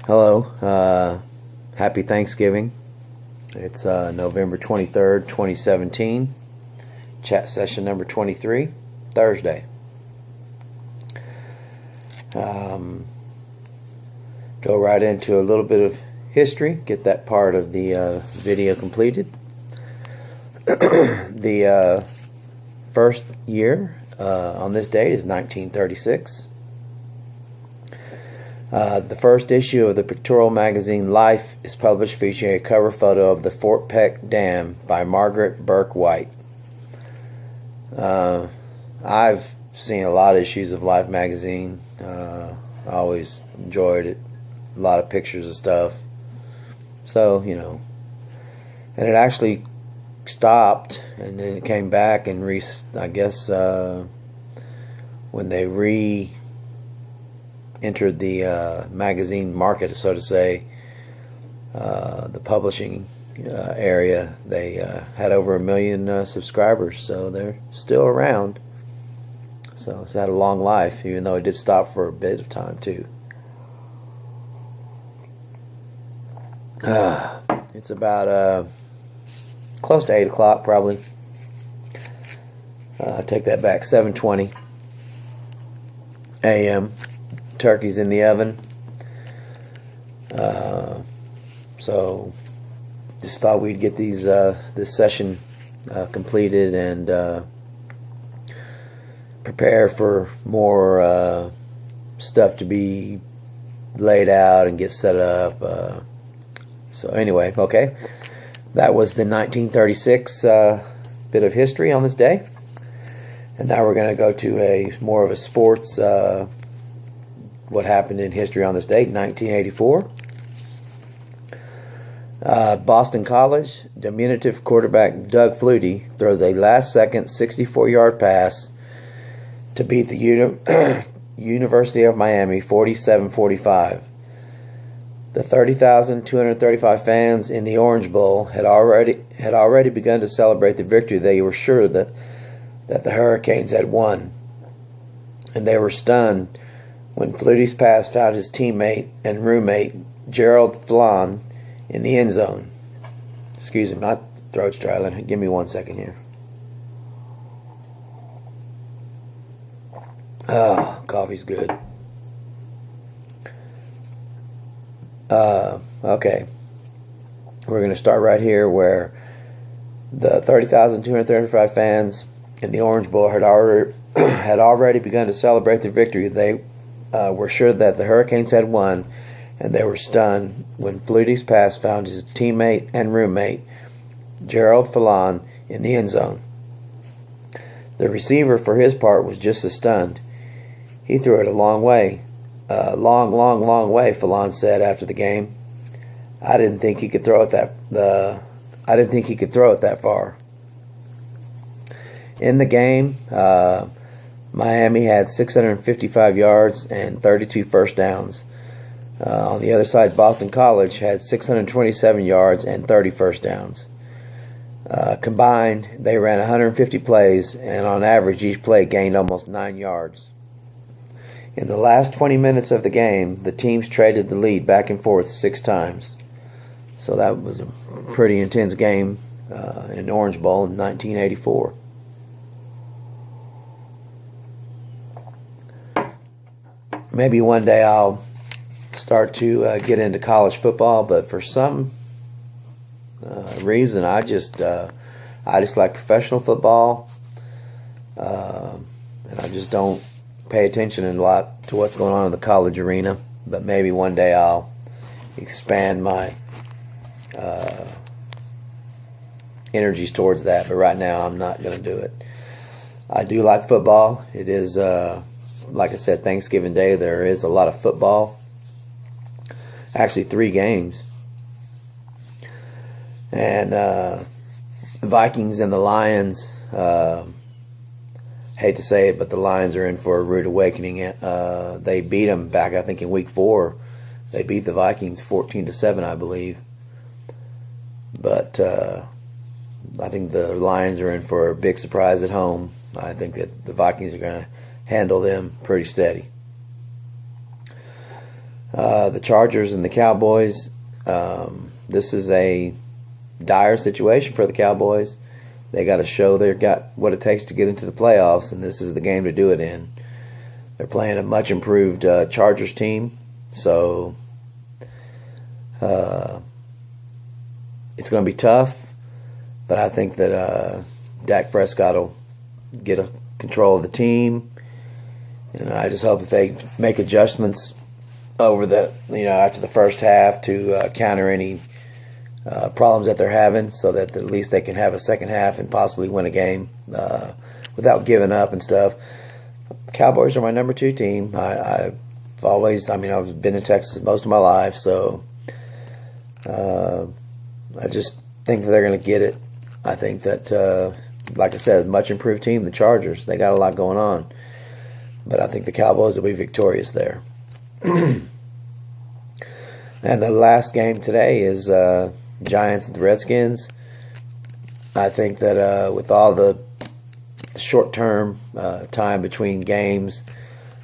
Hello, happy Thanksgiving. It's November 23rd, 2017, chat session number 23, Thursday. Go right into a little bit of history, get that part of the video completed. The first year on this date is 1936. The first issue of the pictorial magazine Life is published, featuring a cover photo of the Fort Peck Dam by Margaret Burke White. I've seen a lot of issues of Life magazine. I always enjoyed it. A lot of pictures and stuff. So, and it actually stopped, and then it came back, and I guess when they entered the magazine market, so to say, the publishing area, they had over 1 million subscribers, so they're still around. So it's had a long life, even though it did stop for a bit of time too. It's about close to 8 o'clock probably. Take that back, 7:20 a.m. Turkey's in the oven. So just thought we'd get this session completed and prepare for more stuff to be laid out and get set up. So anyway, okay, that was the 1936 bit of history on this day, and now we're going to go to more of a sports. What happened in history on this date, 1984. Boston College diminutive quarterback Doug Flutie throws a last-second 64-yard pass to beat the University of Miami 47-45. The 30,235 fans in the Orange Bowl had already begun to celebrate the victory. They were sure that the Hurricanes had won, and they were stunned when Flutie's pass found his teammate and roommate Gerald Flan in the end zone. Excuse me, my throat's dry. Give me 1 second here. Oh, coffee's good. Okay. We're going to start right here where the 30,235 fans in the Orange Bowl had already begun to celebrate the victory. They were sure that the Hurricanes had won, and they were stunned when Flutie's pass found his teammate and roommate, Gerald Flan, in the end zone. The receiver, for his part, was just as stunned. He threw it a long way. Long way, Flan said after the game. I didn't think he could throw it that far. In the game, Miami had 655 yards and 32 first downs. On the other side, Boston College had 627 yards and 30 first downs. Combined, they ran 150 plays, and on average, each play gained almost 9 yards. In the last 20 minutes of the game, the teams traded the lead back and forth 6 times. So that was a pretty intense game in Orange Bowl in 1984. Maybe one day I'll start to get into college football, but for some reason I just like professional football, and I just don't pay attention a lot to what's going on in the college arena. But maybe one day I'll expand my energies towards that, but right now I'm not going to do it. I do like football. It is like I said, Thanksgiving Day, there is a lot of football. Actually, 3 games. And the Vikings and the Lions, hate to say it, but the Lions are in for a rude awakening. They beat them back, I think, in week 4. They beat the Vikings 14-7, I believe. But I think the Lions are in for a big surprise at home. I think that the Vikings are going to handle them pretty steady. The Chargers and the Cowboys. This is a dire situation for the Cowboys. They got to show they've got what it takes to get into the playoffs, and this is the game to do it in. They're playing a much improved Chargers team, so it's going to be tough. But I think that Dak Prescott will get control of the team, and I just hope that they make adjustments over after the first half to counter any problems that they're having, so that at least they can have a second half and possibly win a game without giving up and stuff. The Cowboys are my number 2 team. I've been in Texas most of my life, so I just think that they're going to get it. I think that, like I said, much improved team, the Chargers. They got a lot going on, but I think the Cowboys will be victorious there. And the last game today is Giants and the Redskins. I think that with all the short-term time between games,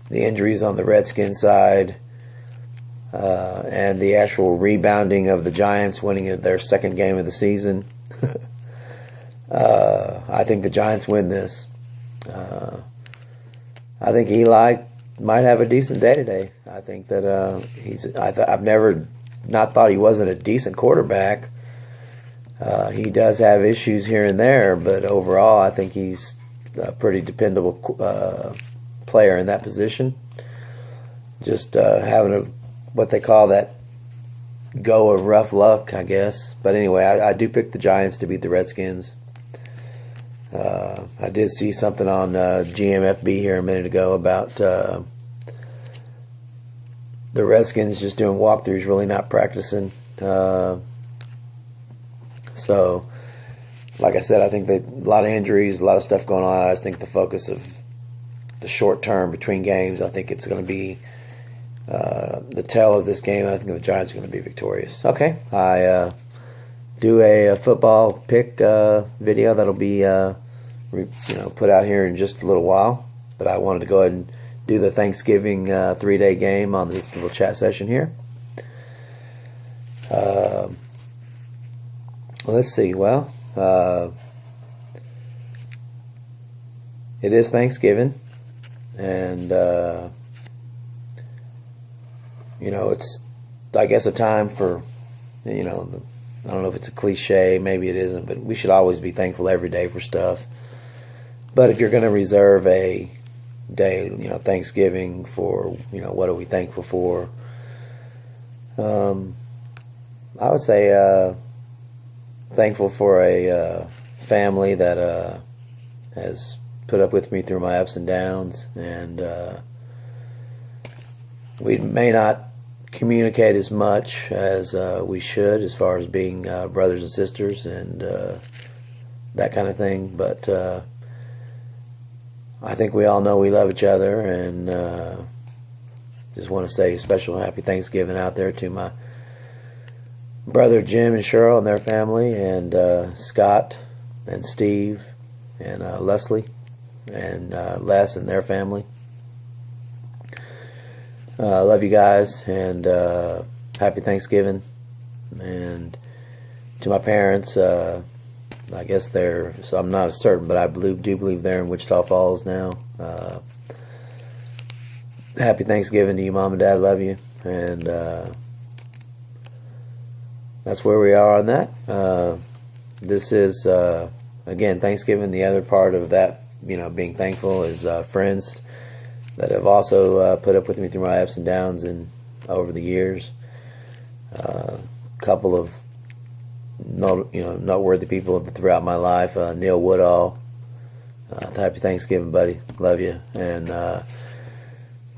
the injuries on the Redskins side, and the actual rebounding of the Giants winning their second game of the season, I think the Giants win this. I think Eli might have a decent day today. I think that I've never not thought he wasn't a decent quarterback. He does have issues here and there, but overall I think he's a pretty dependable player in that position. Just having what they call that go of rough luck, I guess. But anyway, I do pick the Giants to beat the Redskins. I did see something on GMFB here a minute ago about the Redskins just doing walkthroughs, really not practicing. So, like I said, I think a lot of injuries, a lot of stuff going on. I just think the focus of the short term between games, I think it's going to be the tell of this game, and I think the Giants are going to be victorious. Okay, I do a football pick video that'll be put out here in just a little while, but I wanted to go ahead and do the Thanksgiving 3-day game on this little chat session here. Let's see. Well, it is Thanksgiving, and it's, I guess, a time for, I don't know if it's a cliche, maybe it isn't, but we should always be thankful every day for stuff. But if you're going to reserve a day, Thanksgiving for, what are we thankful for? I would say thankful for a family that has put up with me through my ups and downs, and we may not communicate as much as we should as far as being brothers and sisters and that kind of thing, but I think we all know we love each other, and just want to say a special happy Thanksgiving out there to my brother Jim and Cheryl and their family, and Scott and Steve and Leslie and Les and their family. Love you guys, and happy Thanksgiving. And to my parents, I guess so I'm not certain, but I do believe they're in Wichita Falls now. Happy Thanksgiving to you, Mom and Dad. Love you. And that's where we are on that. This is, again, Thanksgiving. The other part of that, being thankful, is friends that have also put up with me through my ups and downs and over the years. A couple of noteworthy people throughout my life. Neil Woodall, happy Thanksgiving, buddy. Love you. And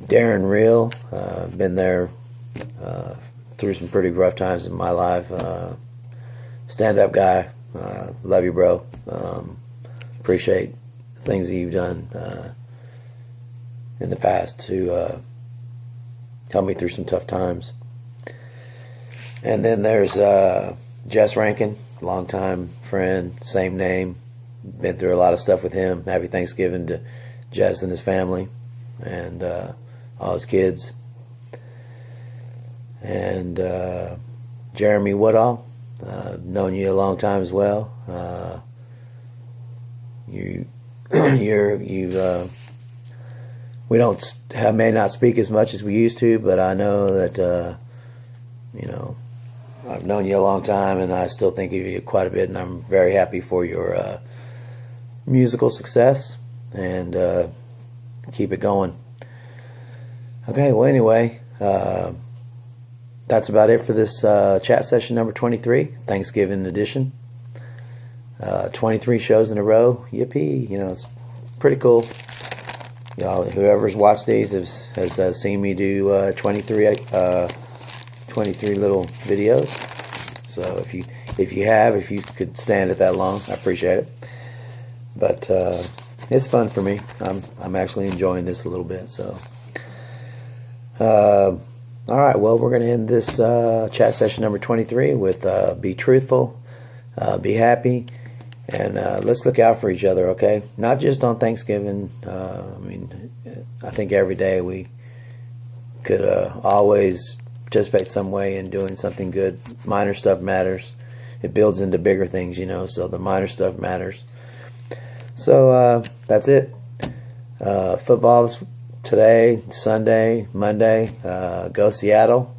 Darren Real, been there through some pretty rough times in my life. Stand-up guy. Love you, bro. Appreciate the things that you've done in the past to help me through some tough times. And then there's Jess Rankin, longtime friend, same name. Been through a lot of stuff with him. Happy Thanksgiving to Jess and his family and all his kids. and Jeremy Woodall. Known you a long time as well. You we may not speak as much as we used to, but I know that I've known you a long time, and I still think of you quite a bit, and I'm very happy for your musical success, and keep it going. Okay, well, anyway, that's about it for this chat session number 23, Thanksgiving edition. 23 shows in a row. Yippee! It's pretty cool. Y'all, whoever's watched these has seen me do 23 little videos. So if you could stand it that long, I appreciate it. But it's fun for me. I'm actually enjoying this a little bit. So all right, well, we're going to end this chat session number 23 with be truthful, be happy, and let's look out for each other, okay? Not just on Thanksgiving. I think every day we could always participate some way in doing something good. Minor stuff matters. It builds into bigger things, so the minor stuff matters. So that's it. Football today, Sunday, Monday. Go Seattle.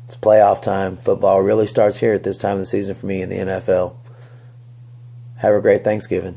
It's playoff time. Football really starts here at this time of the season for me in the NFL. Have a great Thanksgiving.